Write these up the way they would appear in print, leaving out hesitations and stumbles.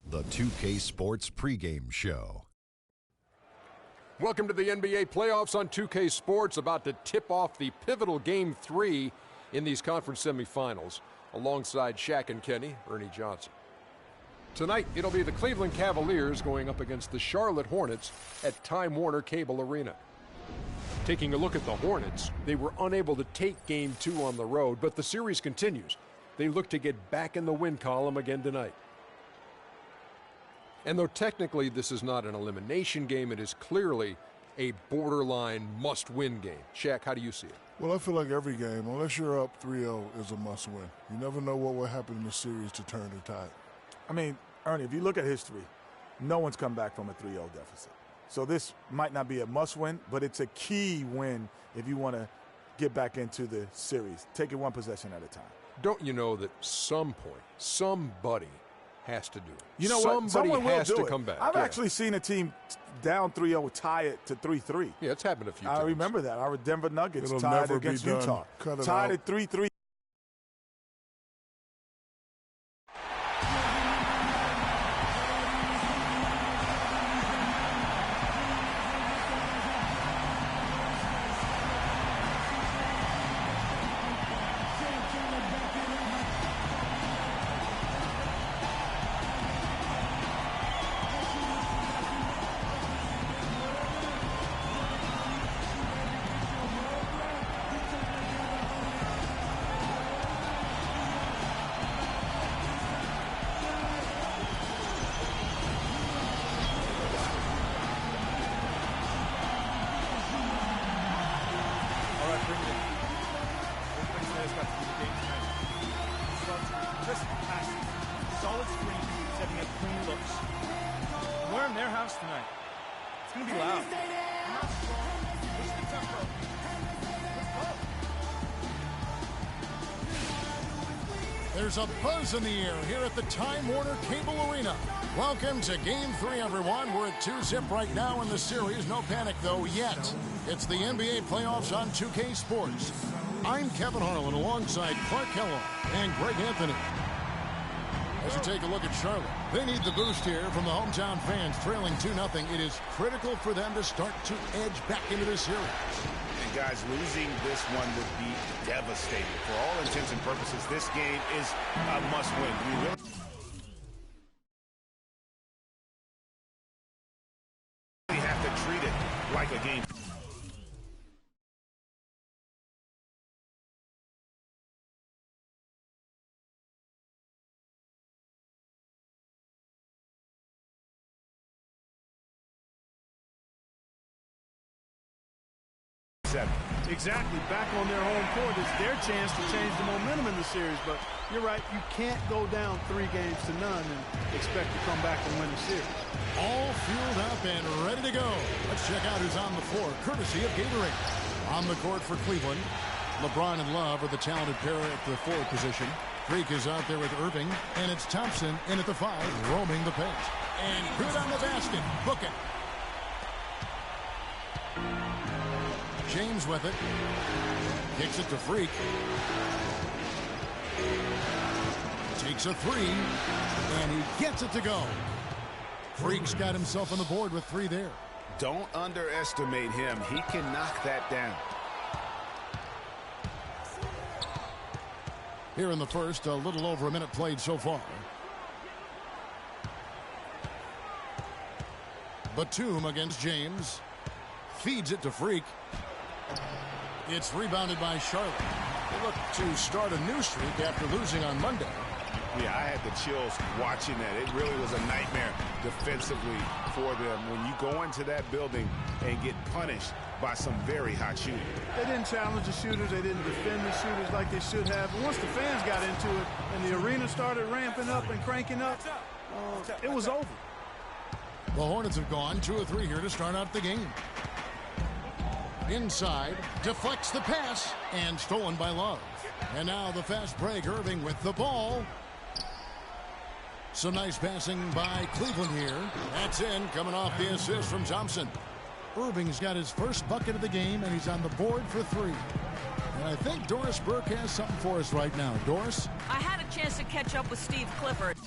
The 2K Sports pregame show. Welcome to the NBA playoffs on 2K Sports, about to tip off the pivotal Game 3 in these conference semifinals. Alongside Shaq and Kenny, Ernie Johnson. Tonight, it'll be the Cleveland Cavaliers going up against the Charlotte Hornets at Time Warner Cable Arena. Taking a look at the Hornets, they were unable to take Game 2 on the road, but the series continues. They look to get back in the win column again tonight. And though technically this is not an elimination game, it is clearly a borderline must-win game. Shaq, how do you see it? Well, I feel like every game, unless you're up 3-0, is a must-win. You never know what will happen in the series to turn the tide. I mean, Ernie, if you look at history, no one's come back from a 3-0 deficit. So this might not be a must-win, but it's a key win if you want to get back into the series. Take it one possession at a time. Don't you know that some point, somebody has to do it? You know what? Somebody has to come back. I've actually seen a team down 3-0 tie it to 3-3. Yeah, it's happened a few times. I remember that. Our Denver Nuggets It'll tied never against be done. Utah. Cut it tied out. at 3-3. Solid screen, setting up clean looks. We're in their house tonight. It's going to be loud. Push the tempo. There's a buzz in the air here at the Time Warner Cable Arena. Welcome to Game 3, everyone. We're at 2-zip right now in the series. No panic, though, yet. It's the NBA playoffs on 2K Sports. I'm Kevin Harlan alongside Clark Kellogg and Greg Anthony. As you take a look at Charlotte, they need the boost here from the hometown fans. Trailing 2-0, it is critical for them to start to edge back into this series. And guys, losing this one would be devastating. For all intents and purposes, this game is a must-win. We really have to treat it like a game. Exactly. Back on their home court. It's their chance to change the momentum in the series. But you're right. You can't go down 3 games to none and expect to come back and win the series. All fueled up and ready to go. Let's check out who's on the floor, courtesy of Gatorade. On the court for Cleveland, LeBron and Love are the talented pair at the forward position. Freak is out there with Irving, and it's Thompson in at the 5, roaming the paint. And good on the basket. Book it. James with it. Kicks it to Freak. Takes a 3. And he gets it to go. Freak's got himself on the board with 3 there. Don't underestimate him. He can knock that down. Here in the first, a little over a minute played so far. Batum against James. Feeds it to Freak. It's rebounded by Charlotte. They look to start a new streak after losing on Monday. Yeah, I had the chills watching that. It really was a nightmare defensively for them when you go into that building and get punished by some very hot shooting. They didn't challenge the shooters. They didn't defend the shooters like they should have. And once the fans got into it and the arena started ramping up and cranking up, it was over. The Hornets have gone 2 of 3 here to start out the game. Inside, deflects the pass, and stolen by Love. And now the fast break, Irving with the ball. Some nice passing by Cleveland here. That's in, coming off the assist from Thompson. Irving's got his first bucket of the game, and he's on the board for 3. And I think Doris Burke has something for us right now. Doris? I had a chance to catch up with Steve Clifford.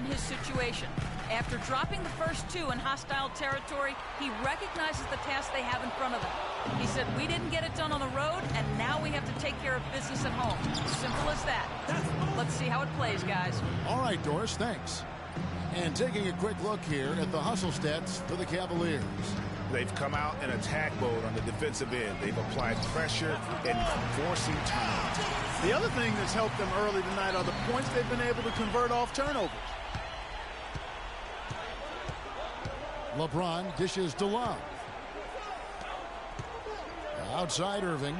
imagine his situation. After dropping the first two in hostile territory, he recognizes the task they have in front of them. He said, we didn't get it done on the road, and now we have to take care of business at home. Simple as that. Let's see how it plays, guys. All right, Doris, thanks. And taking a quick look here at the hustle stats for the Cavaliers. They've come out in attack mode on the defensive end. They've applied pressure and forcing turnovers. The other thing that's helped them early tonight are the points they've been able to convert off turnovers. LeBron dishes to Love. Outside Irving.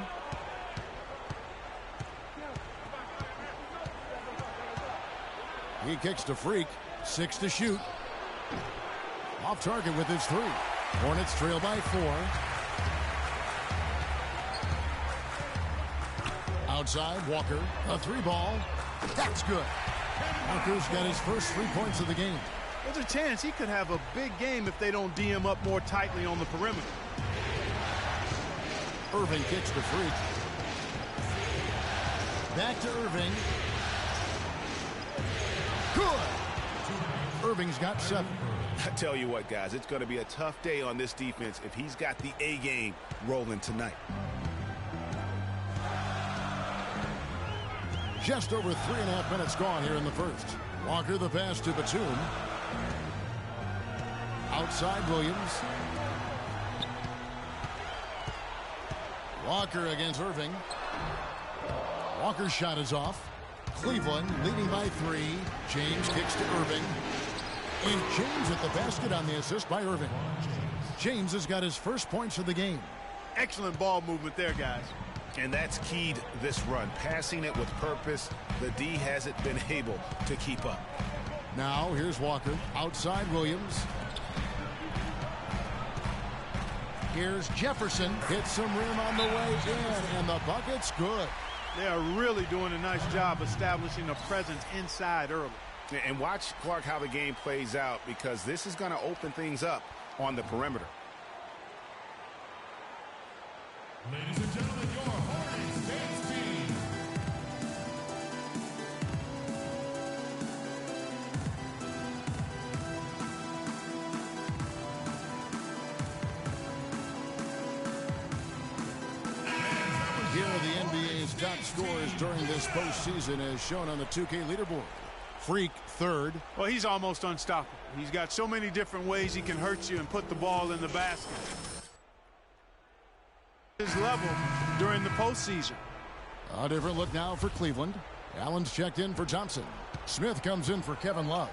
He kicks to Freak. 6 to shoot. Off target with his 3. Hornets trail by 4. Outside, Walker. A 3-ball. That's good. Walker's got his first 3 points of the game. There's a chance he could have a big game if they don't D him up more tightly on the perimeter. Irving kicks to Freak. Back to Irving. Good. Irving's got 7. I tell you what, guys, it's going to be a tough day on this defense if he's got the A game rolling tonight. Just over 3.5 minutes gone here in the first. Walker the pass to Batum. Outside Williams. Walker against Irving. Walker's shot is off. Cleveland leading by 3. James kicks to Irving. And James at the basket on the assist by Irving. James has got his first points of the game. Excellent ball movement there, guys. And that's keyed this run. Passing it with purpose. The D hasn't been able to keep up. Now here's Walker. Outside Williams. Here's Jefferson. Hits some rim on the way in. And the bucket's good. They are really doing a nice job establishing a presence inside early. And watch, Clark, how the game plays out, because this is going to open things up on the perimeter. Ladies and gentlemen, your Hornets dance team. Here are the NBA's top scorers during this postseason as shown on the 2K leaderboard. Freak, 3rd. Well, he's almost unstoppable. He's got so many different ways he can hurt you and put the ball in the basket. His level during the postseason. A different look now for Cleveland. Allen's checked in for Thompson. Smith comes in for Kevin Love.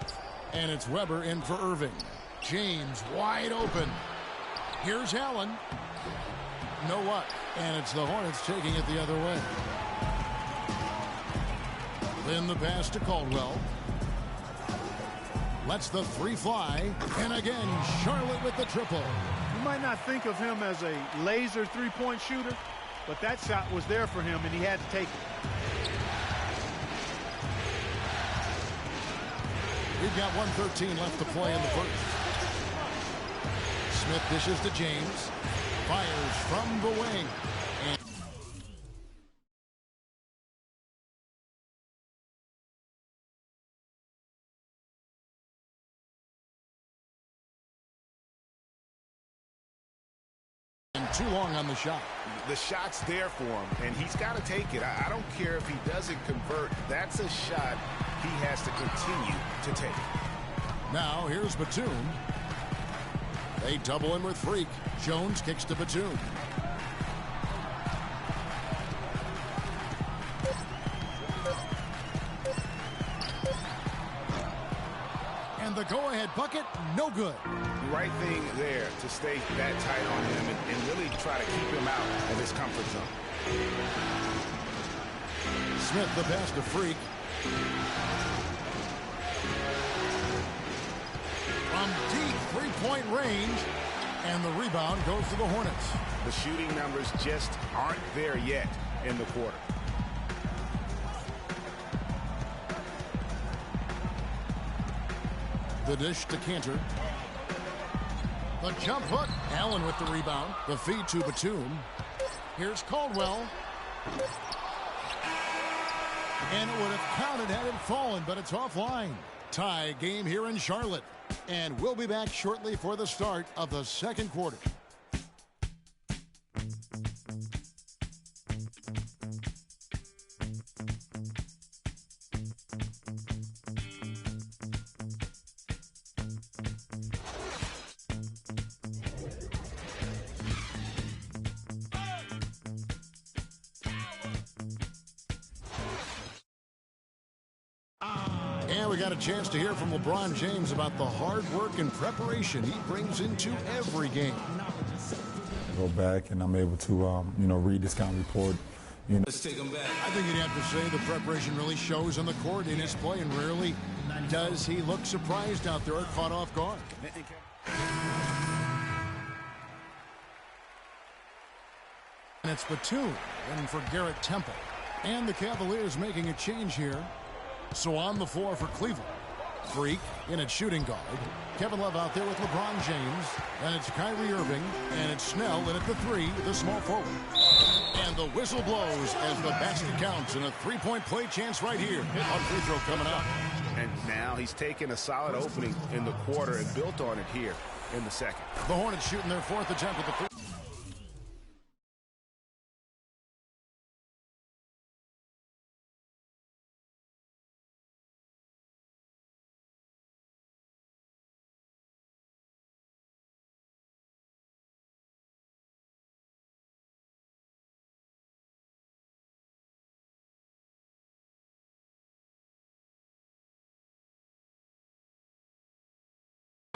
And it's Weber in for Irving. James wide open. Here's Allen. No luck. And it's the Hornets taking it the other way. Then the pass to Caldwell. Lets the 3 fly. And again, Charlotte with the triple. You might not think of him as a laser three-point shooter, but that shot was there for him, and he had to take it. We've got 1:13 left to play in the first. Smith dishes to James. Fires from the wing. Too long on the shot. The shot's there for him, and he's got to take it. I don't care if he doesn't convert. That's a shot he has to continue to take. Now here's Batum. They double him with Freak. Jones kicks to Batum. And the go-ahead bucket, no good. Right thing there to stay that tight on him and really try to keep him out of his comfort zone. Smith the pass to Freak. From deep three-point range. And the rebound goes to the Hornets. The shooting numbers just aren't there yet in the quarter. The dish to Cantor. The jump hook. Allen with the rebound. The feed to Batum. Here's Caldwell. And it would have counted had it fallen, but it's offline. Tie game here in Charlotte. And we'll be back shortly for the start of the second quarter. And we got a chance to hear from LeBron James about the hard work and preparation he brings into every game. Go back and I'm able to, read this kind of report. Let's take him back. I think you'd have to say the preparation really shows on the court in his play, and rarely does he look surprised out there or caught off guard. And it's Batum in for Garrett Temple. And the Cavaliers making a change here. So on the floor for Cleveland. Freak in at shooting guard. Kevin Love out there with LeBron James. And it's Kyrie Irving. And it's Snell in at the 3, the small forward. And the whistle blows as the basket counts, and a three-point play chance right here. On free throw coming up. And now he's taken a solid opening in the quarter and built on it here in the second. The Hornets shooting their 4th attempt at the free.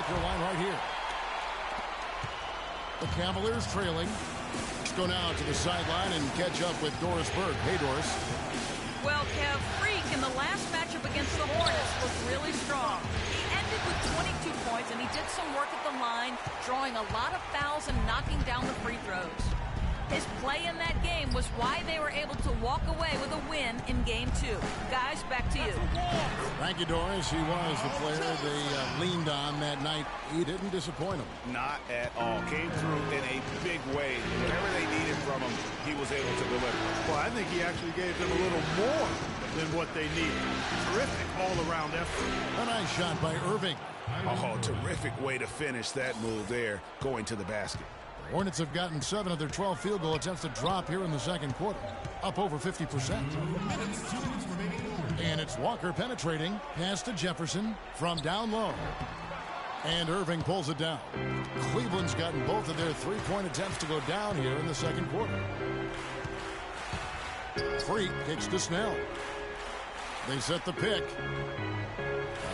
Line right here. The Cavaliers trailing. Let's go now to the sideline and catch up with Doris Berg. Hey, Doris. Well, Kev, Freak in the last matchup against the Hornets was really strong. He ended with 22 points, and he did some work at the line, drawing a lot of fouls and knocking down the free throws. His play in that game was why they were able to walk away with a win in Game 2. Guys, back to you. Thank you, Doris. He was the player they leaned on that night. He didn't disappoint them. Not at all. Came through in a big way. Whatever they needed from him, he was able to deliver. Well, I think he actually gave them a little more than what they needed. Terrific all-around effort. A nice shot by Irving. Oh, terrific way to finish that move there, going to the basket. Hornets have gotten 7 of their 12 field goal attempts to drop here in the second quarter, up over 50%. And it's Walker penetrating, pass to Jefferson from down low. And Irving pulls it down. Cleveland's gotten both of their 3-point attempts to go down here in the second quarter. Freak kicks to Snell. They set the pick.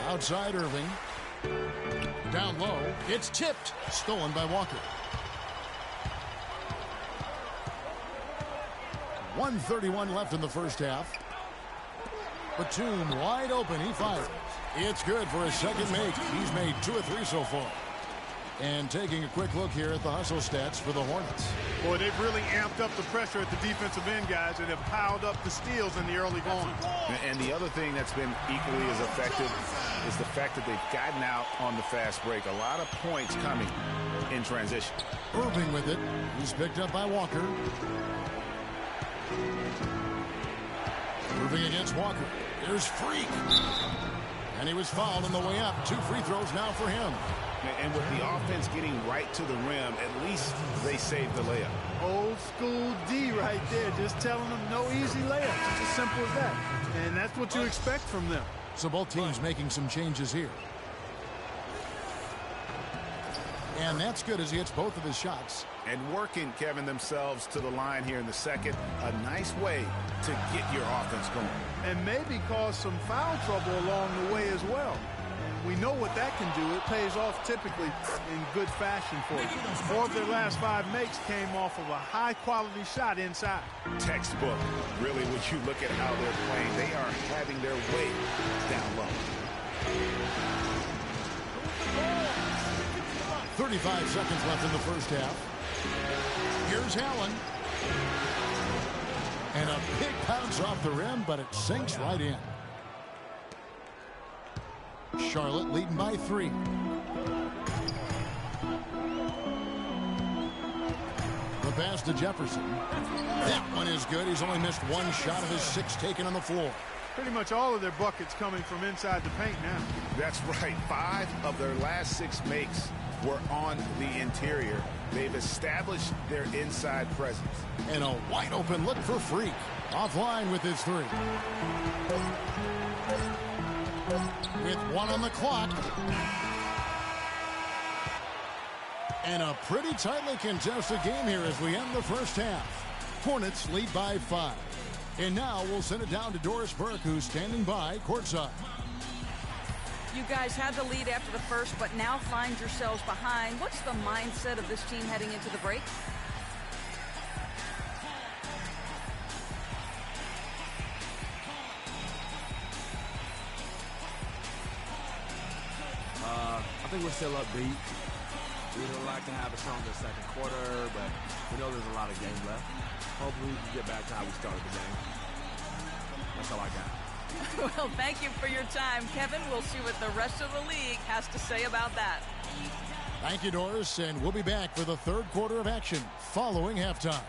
Outside Irving. Down low. It's tipped. Stolen by Walker. 1:31 left in the first half. Batum wide open. He fires. It's good for his second make. He's made 2 of 3 so far. And taking a quick look here at the hustle stats for the Hornets. Boy, they've really amped up the pressure at the defensive end, guys, and have piled up the steals in the early going. And the other thing that's been equally as effective is the fact that they've gotten out on the fast break. A lot of points coming in transition. Irving with it. He's picked up by Walker. Irving against Walker. Here's Freak. And he was fouled on the way up. 2 free throws now for him. And with the offense getting right to the rim, at least they saved the layup. Old school D right there. Just telling them no easy layups. It's as simple as that. And that's what you expect from them. So both teams making some changes here. And that's good as he hits both of his shots. And working, Kevin, themselves to the line here in the second. A nice way to get your offense going. And maybe cause some foul trouble along the way as well. We know what that can do. It pays off typically in good fashion for you. 4 of their last 5 makes came off of a high-quality shot inside. Textbook. Really, when you look at how they're playing, they are having their way down low. 35 seconds left in the first half. Here's Allen. And a big bounce off the rim, but it sinks right in. Charlotte leading by 3. The pass to Jefferson. That one is good. He's only missed 1 shot of his 6 taken on the floor. Pretty much all of their buckets coming from inside the paint now. That's right. 5 of their last 6 makes were on the interior. They've established their inside presence. And a wide open look for Freak. Offline with his 3. With 1 on the clock. And a pretty tightly contested game here as we end the first half. Hornets lead by 5. And now we'll send it down to Doris Burke, who's standing by courtside. You guys had the lead after the first, but now find yourselves behind. What's the mindset of this team heading into the break? I think we're still upbeat. We would like to have a stronger second quarter, but we know there's a lot of game left. Hopefully we can get back to how we started the game. That's all I got. Well, thank you for your time, Kevin. We'll see what the rest of the league has to say about that. Thank you, Doris, and we'll be back for the third quarter of action following halftime.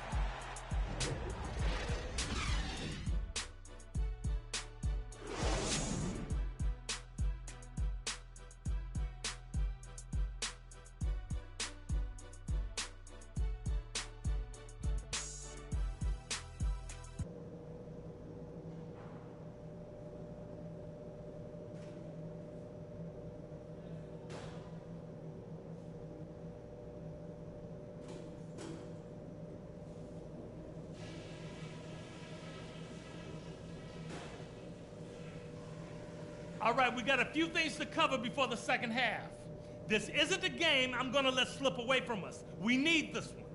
All right, we got a few things to cover before the second half. This isn't a game I'm going to let slip away from us. We need this one.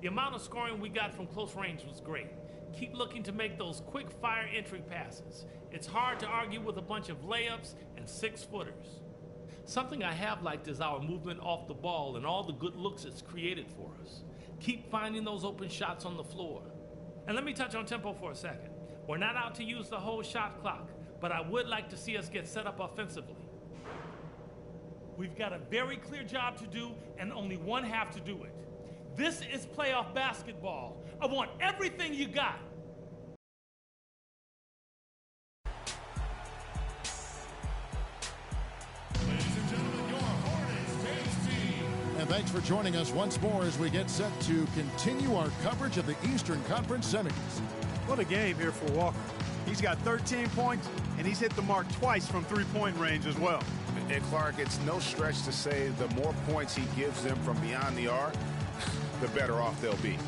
The amount of scoring we got from close range was great. Keep looking to make those quick-fire entry passes. It's hard to argue with a bunch of layups and 6-footers. Something I have liked is our movement off the ball and all the good looks it's created for us. Keep finding those open shots on the floor. And let me touch on tempo for a second. We're not out to use the whole shot clock, but I would like to see us get set up offensively. We've got a very clear job to do, and only one half to do it. This is playoff basketball. I want everything you got. Ladies and gentlemen, your Hornets team. And thanks for joining us once more as we get set to continue our coverage of the Eastern Conference semis. What a game here for Walker. He's got 13 points, and he's hit the mark twice from three-point range as well. And Clark, it's no stretch to say the more points he gives them from beyond the arc, the better off they'll be.